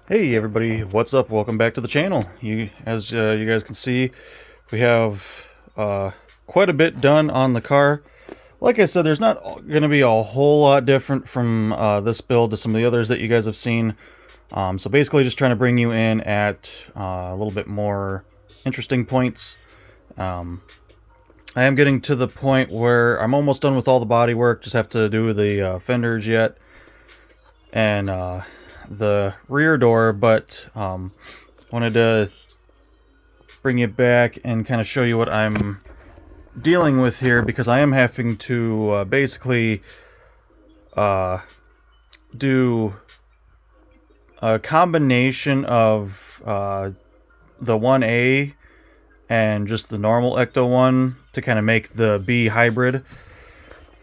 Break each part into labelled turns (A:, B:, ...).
A: Hey everybody, what's up? Welcome back to the channel. As you guys can see, we have quite a bit done on the car. Like I said, there's not going to be a whole lot different from this build to some of the others that you guys have seen. So basically just trying to bring you in at a little bit more interesting points. I am getting to the point where I'm almost done with all the body work, just have to do the fenders yet. And the rear door, but wanted to bring you back and kind of show you what I'm dealing with here, because I am having to basically do a combination of the 1A and just the normal Ecto-1 to kind of make the B hybrid.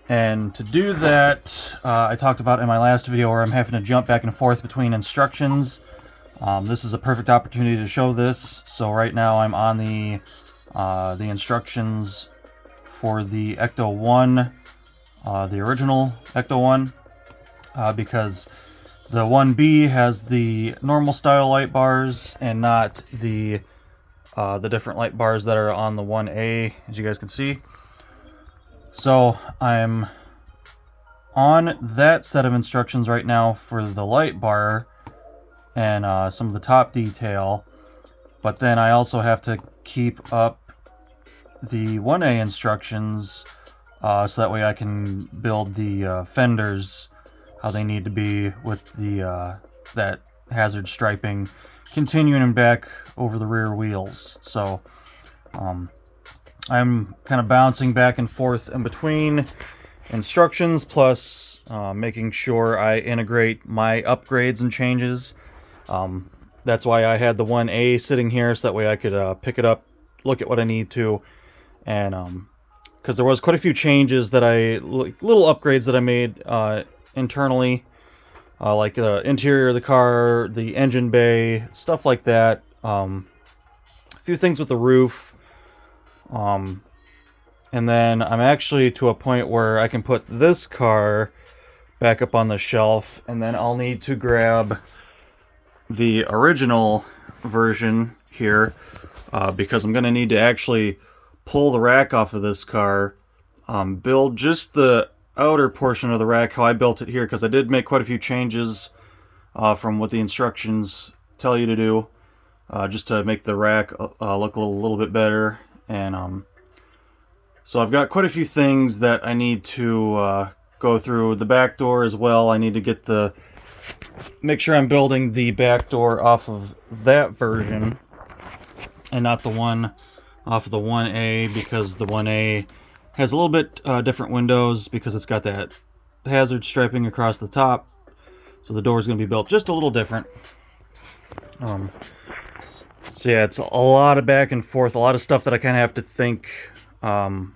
A: And to do that, I talked about in my last video where I'm having to jump back and forth between instructions. This is a perfect opportunity to show this. So right now I'm on the instructions for the Ecto-1, the original Ecto-1, because the 1B has the normal style light bars and not the different light bars that are on the 1A, as you guys can see. So I'm on that set of instructions right now for the light bar and some of the top detail, but then I also have to keep up the 1A instructions so that way I can build the fenders how they need to be with the that hazard striping continuing back over the rear wheels. So I'm kind of bouncing back and forth in between instructions, plus making sure I integrate my upgrades and changes. That's why I had the 1A sitting here, so that way I could pick it up, look at what I need to, and because there was quite a few changes that little upgrades that I made internally, like the interior of the car, the engine bay, stuff like that. A few things with the roof. And then I'm actually to a point where I can put this car back up on the shelf, and then I'll need to grab the original version here, because I'm going to need to actually pull the rack off of this car, build just the outer portion of the rack how I built it here, because I did make quite a few changes from what the instructions tell you to do, just to make the rack look a little bit better. And so I've got quite a few things that I need to go through. The back door as well, I need to make sure I'm building the back door off of that version and not the one off of the 1A, because the 1A has a little bit different windows because it's got that hazard striping across the top. So the door is going to be built just a little different. So yeah, it's a lot of back and forth, a lot of stuff that I kind of have to think. I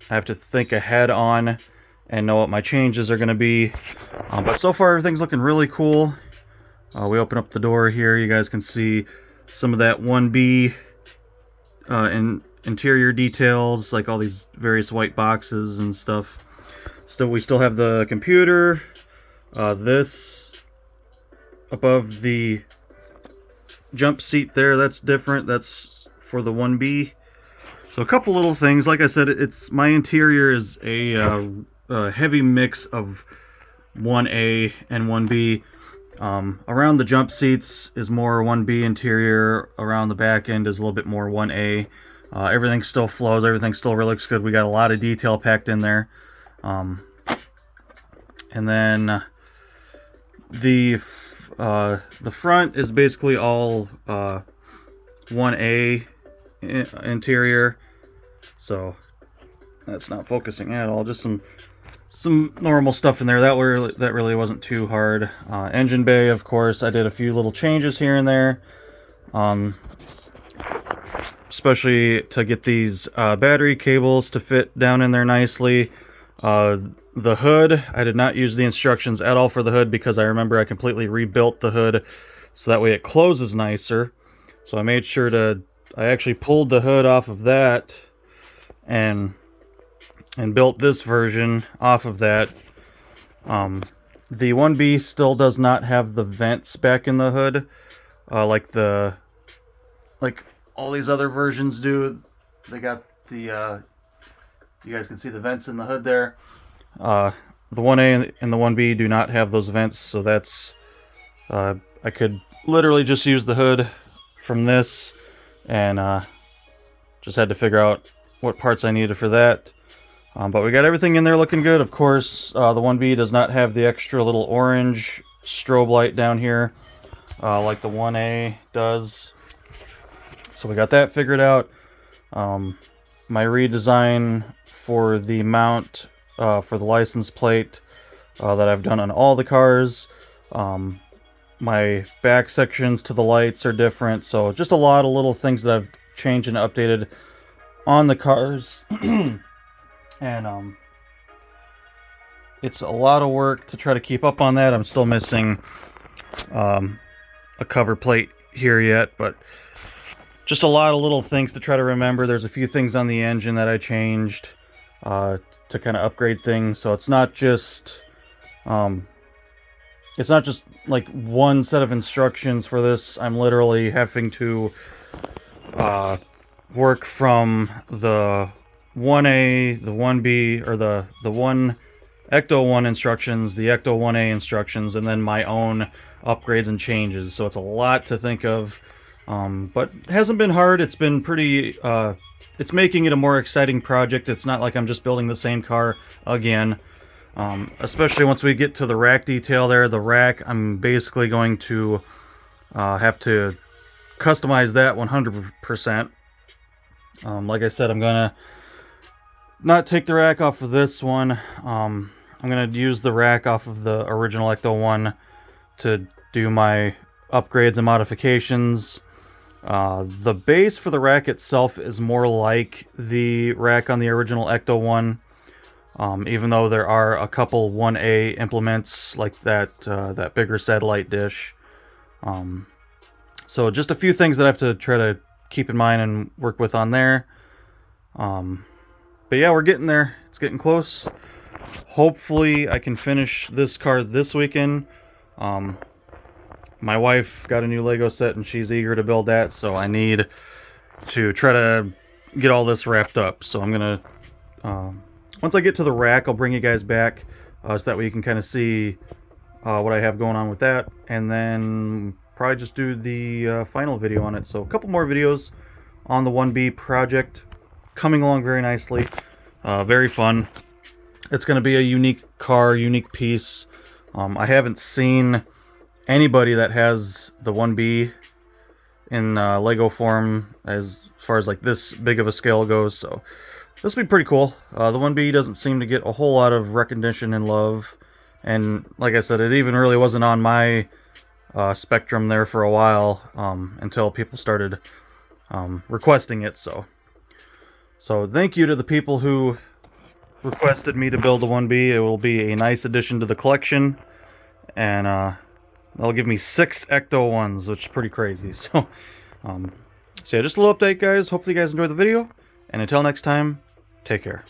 A: have to think ahead on and know what my changes are going to be. But so far, everything's looking really cool. We open up the door here. You guys can see some of that 1B interior details, like all these various white boxes and stuff. We still have the computer. This above the jump seat there, that's different. That's for the 1B. So a couple little things. Like I said, my interior is a heavy mix of 1A and 1B. Around the jump seats is more 1B interior. Around the back end is a little bit more 1A. Everything still flows. Everything still really looks good. We got a lot of detail packed in there. And then the front is basically all 1A interior. So that's not focusing at all. Just some normal stuff in there. That really wasn't too hard. Engine bay, of course, I did a few little changes here and there, especially to get these battery cables to fit down in there nicely. The hood, I did not use the instructions at all for the hood, because I remember I completely rebuilt the hood so that way it closes nicer. So I made sure I actually pulled the hood off of that and built this version off of that. The 1B still does not have the vents back in the hood, like all these other versions do. They got the you guys can see the vents in the hood there. The 1A and the 1B do not have those vents, so that's I could literally just use the hood from this, and just had to figure out what parts I needed for that. But we got everything in there looking good. Of course, the 1B does not have the extra little orange strobe light down here like the 1A does. So we got that figured out. My redesign for the mount for the license plate that I've done on all the cars. My back sections to the lights are different. So just a lot of little things that I've changed and updated on the cars. And it's a lot of work to try to keep up on that. I'm still missing a cover plate here yet, but just a lot of little things to try to remember. There's a few things on the engine that I changed to kind of upgrade things, so it's not just like one set of instructions for this. I'm literally having to work from the 1A, the 1B, or the 1 Ecto-1 instructions, the Ecto-1A instructions, and then my own upgrades and changes. So it's a lot to think of, but it hasn't been hard. It's been pretty, it's making it a more exciting project. It's not like I'm just building the same car again, especially once we get to the rack detail there. The rack, I'm basically going to have to customize that 100%. Like I said, I'm gonna not take the rack off of this one. I'm gonna use the rack off of the original Ecto-1 to do my upgrades and modifications. The base for the rack itself is more like the rack on the original Ecto-1, even though there are a couple 1A implements like that that bigger satellite dish. So just a few things that I have to try to keep in mind and work with on there. But yeah, we're getting there. It's getting close. Hopefully I can finish this car this weekend. My wife got a new Lego set and she's eager to build that, so I need to try to get all this wrapped up. So I'm gonna once I get to the rack, I'll bring you guys back so that way you can kind of see what I have going on with that, and then probably just do the final video on it. So a couple more videos on the 1B project coming along very nicely. Very fun. It's going to be a unique car, unique piece. I haven't seen anybody that has the 1B in Lego form as far as like this big of a scale goes, so this will be pretty cool. The 1B doesn't seem to get a whole lot of recognition and love, and like I said, it even really wasn't on my spectrum there for a while until people started requesting it. So thank you to the people who requested me to build the 1B. It will be a nice addition to the collection, and that'll give me 6 Ecto-1s, which is pretty crazy. So yeah, just a little update, guys. Hopefully you guys enjoyed the video, and until next time, take care.